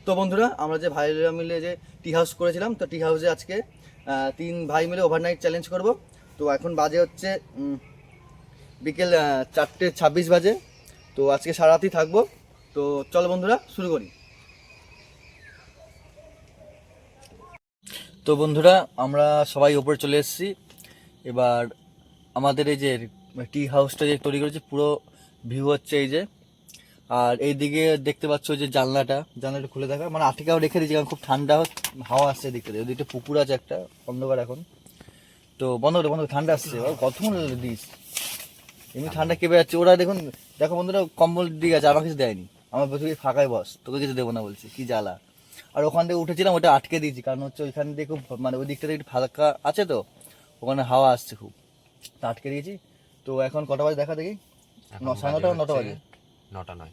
তো বন্ধুরা, আমরা যে ভাইরা মিলে যে টি হাউস করেছিলাম, তো টি হাউসে আজকে 3 ভাই মিলে ওভারনাইট চ্যালেঞ্জ করব। তো এখন বাজে হচ্ছে বিকেল 4:26 বাজে। তো আজকে সারা রাতই থাকবো। তো চলো বন্ধুরা, শুরু করি। তো বন্ধুরা, আমরা সবাই ওপরে চলে এসেছি। এবার আমাদের এই যে টি হাউসটা যে তৈরি করেছি, পুরো ভিউ হচ্ছে এই যে। আর এইদিকে দেখতে পাচ্ছ যে জানলাটা খুলে দেখা, মানে আটকাও রেখে দিয়েছি কারণ খুব ঠান্ডা হাওয়া আসছে এদিক থেকে। ওদিকটা পুকুর আছে একটা, অন্ধকার এখন। তো বন্ধ করে ঠান্ডা আসছে, কতক্ষণ দিস এমনি ঠান্ডা কেঁপে যাচ্ছে। ওরা দেখো বন্ধুরা, কম্বল দিয়ে গেছে, আমার কিছু দেয়নি। আমার বলছে ফাঁকায় বস, তোকে কিছু দেবো না বলছে, কি জ্বালা। আর ওখান থেকে উঠেছিলাম, ওটা আটকে দিয়েছি কারণ হচ্ছে ওইখান দিয়ে খুব, মানে ওই দিকটাতে একটু ফাঁকা আছে, তো ওখানে হাওয়া আসছে খুব, তা আটকে দিয়েছি। তো এখন কটা বাজে দেখা দেখি, 9:30 বাজে। 9:09।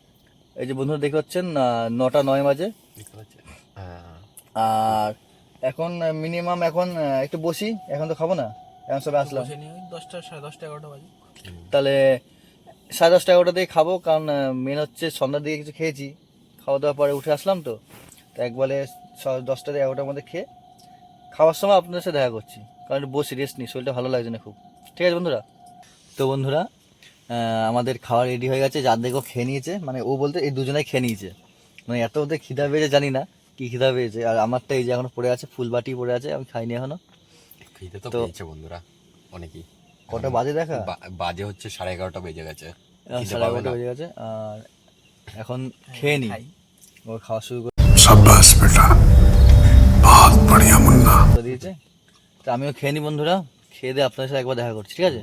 এই যে বন্ধুরা দেখতে পাচ্ছেন 9:09 বাজে। আর এখন মিনিমাম এখন একটু বসি, এখন তো খাবো না, এখন সবাই আসলাম। 10টা, 10:30, 11টা বাজে। তাহলে 10:30, 11টা দিয়ে খাবো, কারণ মেন হচ্ছে সন্ধ্যার দিকে কিছু খেয়েছি, খাওয়া দাওয়ার পরে উঠে আসলাম। তো একবারে 10টা থেকে 11টার মধ্যে খেয়ে খাওয়ার সময় আপনাদের সাথে দেখা করছি, কারণ একটু বসি, রেস্ট নিই, শরীরটা ভালো লাগছে না খুব। ঠিক আছে বন্ধুরা? তো বন্ধুরা, আমাদের খাওয়া রেডি হয়ে গেছে, যার দেখো খেয়ে নিয়েছে, মানে ও বলতে এই দুজনেই খেয়ে নিয়েছে। মানে এত ওদের খিদা পেয়েছে জানি না কি খিদা পেয়েছে। আর আমারটা এই যে এখনো পড়ে আছে, ফুল বাটি পড়ে আছে, আমি খাইনি এখনো। খিদে তো পেয়েছে বন্ধুরা অনেকই। কটা বাজে দেখা, বাজে হচ্ছে 11:30 বেজে গেছে। 11:30 বেজে গেছে। আর এখন খেয়ে নি, ও খাওয়া শুরু করে शाबाश बेटा, बहुत बढ़िया मुन्ना। দিয়েছে। তো আমিও খেয়ে নি বন্ধুরা, খেয়ে দিয়ে আপনার সাথে একবার দেখা করছি, ঠিক আছে?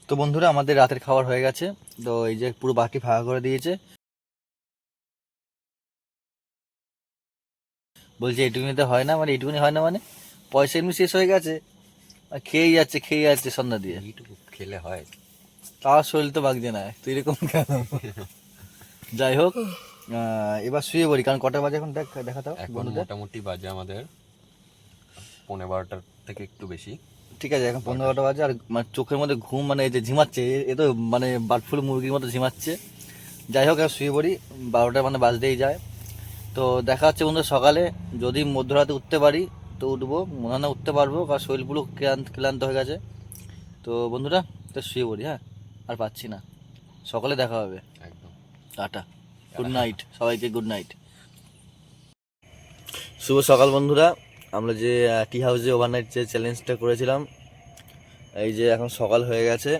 তো বন্ধুরা, আমাদের রাতের খাবার হয়ে গেছে। তো এই যে পুরো বাটি ফাঁকা করে দিয়েছে, বলছে এইটুকুনিতে হয় না, মানে এইটুকুনি হয় না, মানে পয়সা এমনি শেষ হয়ে গেছে, আর খেয়েই যাচ্ছে সন্ধ্যা দিয়ে। এইটুকু খেলে হয়? তার শরীর তো বাগছে না, তুই এরকম কেন? যাই হোক, এবার শুয়ে পড়ি, কারণ কটা বাজে এখন দেখাতে হবে। এখন মোটামুটি বাজে আমাদের 12:15 থেকে একটু বেশি। ঠিক আছে, এখন 15টা বাজে। আর মানে চোখের মধ্যে ঘুম, মানে এই যে ঝিমাচ্ছে, এ তো মানে বার্ডফ্লু মুরগির মতো ঝিমাচ্ছে। যাই হোক, আর শুয়ে পড়ি, 12টা মানে বাজতেই যায়। তো দেখা হচ্ছে বন্ধু সকালে, যদি মধ্যরাতে উঠতে পারি তো উঠবো, মনে হয় না উঠতে পারবো, কারণ শরীর পুরো ক্লান্ত হয়ে গেছে। তো বন্ধুরা, তো শুয়ে পড়ি, হ্যাঁ, আর পাচ্ছি না। সকালে দেখা হবে, একদম টাটা, গুড নাইট সবাইকে, গুড নাইট। শুভ সকাল বন্ধুরা। আমরা যে টি হাউসে ওভারনাইট যে চ্যালেঞ্জটা করেছিলাম, এই যে এখন সকাল হয়ে গেছে,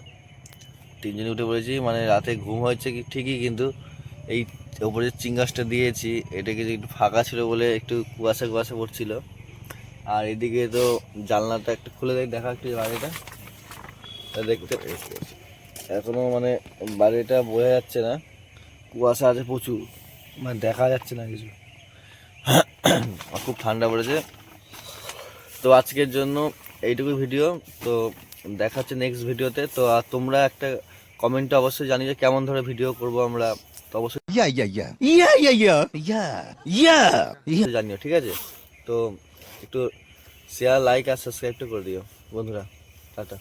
3জনে উঠে পড়েছি। মানে রাতে ঘুম হয়েছে ঠিকই, কিন্তু এই ওপরে যে চিংগাসটা দিয়েছি, এটাকে যে একটু ফাঁকা ছিল বলে একটু কুয়াশা পড়ছিল। আর এদিকে তো জানলাটা একটু খুলে দেখা একটু বাড়িটা দেখতে, এখনো মানে বাড়িটা বোঝা যাচ্ছে না, কুয়াশা আছে প্রচুর, মানে দেখা যাচ্ছে না কিছু। আর খুব ঠান্ডা পড়েছে। তো আজকের জন্য এইটুকু ভিডিও। তো দেখা হচ্ছে নেক্সট ভিডিওতে। তো আর তোমরা একটা কমেন্টে অবশ্যই জানিয়ে কেমন ধরে ভিডিও করব আমরা, তো অবশ্যই জানিও, ঠিক আছে? তো একটু শেয়ার, লাইক আর সাবস্ক্রাইবটা করে দিও বন্ধুরা। টাটা।